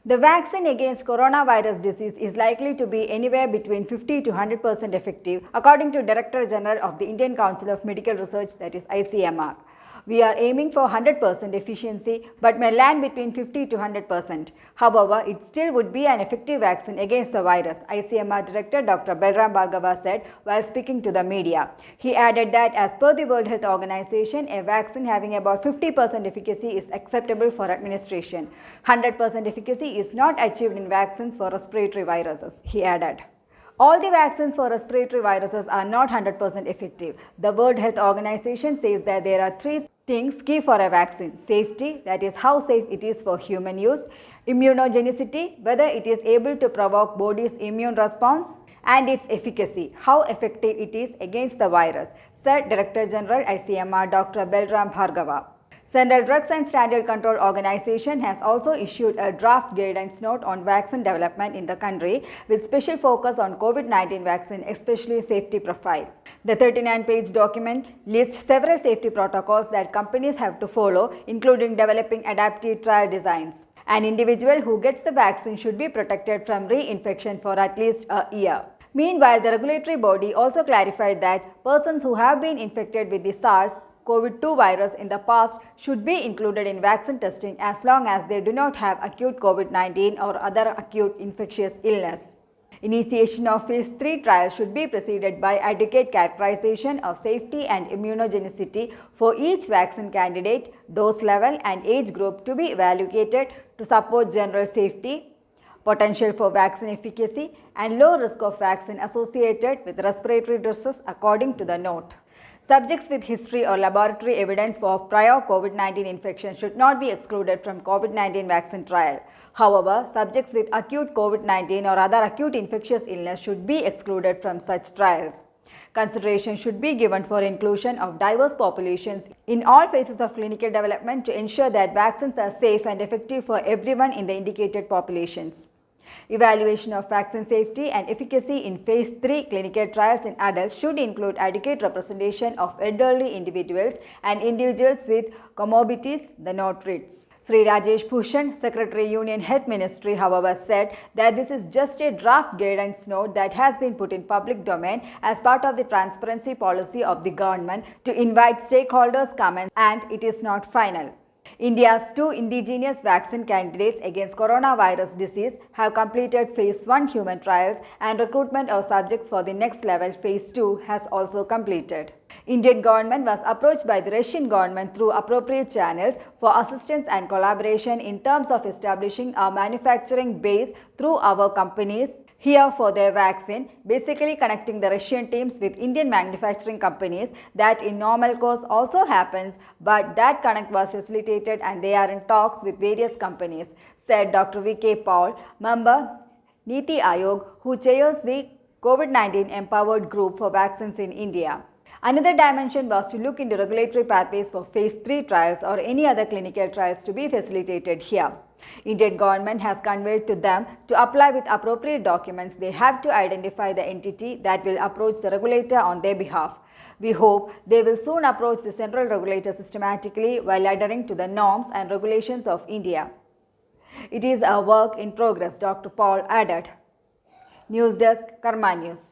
The vaccine against coronavirus disease is likely to be anywhere between 50 to 100% effective, according to Director General of the Indian Council of Medical Research, that is ICMR. We are aiming for 100% efficiency but may land between 50 to 100%. However, it still would be an effective vaccine against the virus, ICMR Director Dr. Balram Bhargava said while speaking to the media. He added that as per the World Health Organization, a vaccine having about 50% efficacy is acceptable for administration. 100% efficacy is not achieved in vaccines for respiratory viruses, he added. All the vaccines for respiratory viruses are not 100% effective. The World Health Organization says that there are three things key for a vaccine: safety, that is how safe it is for human use; immunogenicity, whether it is able to provoke body's immune response; and its efficacy, how effective it is against the virus, said Director General ICMR Dr. Balram Bhargava. Central Drugs and Standard Control Organization has also issued a draft guidance note on vaccine development in the country with special focus on COVID-19 vaccine, especially safety profile. The 39-page document lists several safety protocols that companies have to follow, including developing adaptive trial designs. An individual who gets the vaccine should be protected from reinfection for at least a year. Meanwhile, the regulatory body also clarified that persons who have been infected with the SARS-CoV-2 virus in the past should be included in vaccine testing as long as they do not have acute COVID-19 or other acute infectious illness. Initiation of phase 3 trials should be preceded by adequate characterization of safety and immunogenicity for each vaccine candidate, dose level and age group to be evaluated to support general safety, potential for vaccine efficacy and low risk of vaccine associated with respiratory disease, according to the note. Subjects with history or laboratory evidence of prior COVID-19 infection should not be excluded from COVID-19 vaccine trial. However, subjects with acute COVID-19 or other acute infectious illness should be excluded from such trials. Consideration should be given for inclusion of diverse populations in all phases of clinical development to ensure that vaccines are safe and effective for everyone in the indicated populations. Evaluation of vaccine safety and efficacy in phase 3 clinical trials in adults should include adequate representation of elderly individuals and individuals with comorbidities, the note reads. Sri Rajesh Bhushan, Secretary Union Health Ministry, however, said that this is just a draft guidance note that has been put in public domain as part of the transparency policy of the government to invite stakeholders' comments, and it is not final. India's 2 indigenous vaccine candidates against coronavirus disease have completed phase 1 human trials, and recruitment of subjects for the next level phase 2 has also completed. Indian government was approached by the Russian government through appropriate channels for assistance and collaboration in terms of establishing a manufacturing base through our companies here for their vaccine, basically connecting the Russian teams with Indian manufacturing companies. That in normal course also happens, but that connect was facilitated and they are in talks with various companies, said Dr. V.K. Paul, member Niti Aayog, who chairs the COVID-19 Empowered Group for Vaccines in India. Another dimension was to look into regulatory pathways for phase 3 trials or any other clinical trials to be facilitated here. Indian government has conveyed to them to apply with appropriate documents. They have to identify the entity that will approach the regulator on their behalf. We hope they will soon approach the central regulator systematically while adhering to the norms and regulations of India. It is a work in progress, Dr. Paul added. News Desk, Karma News.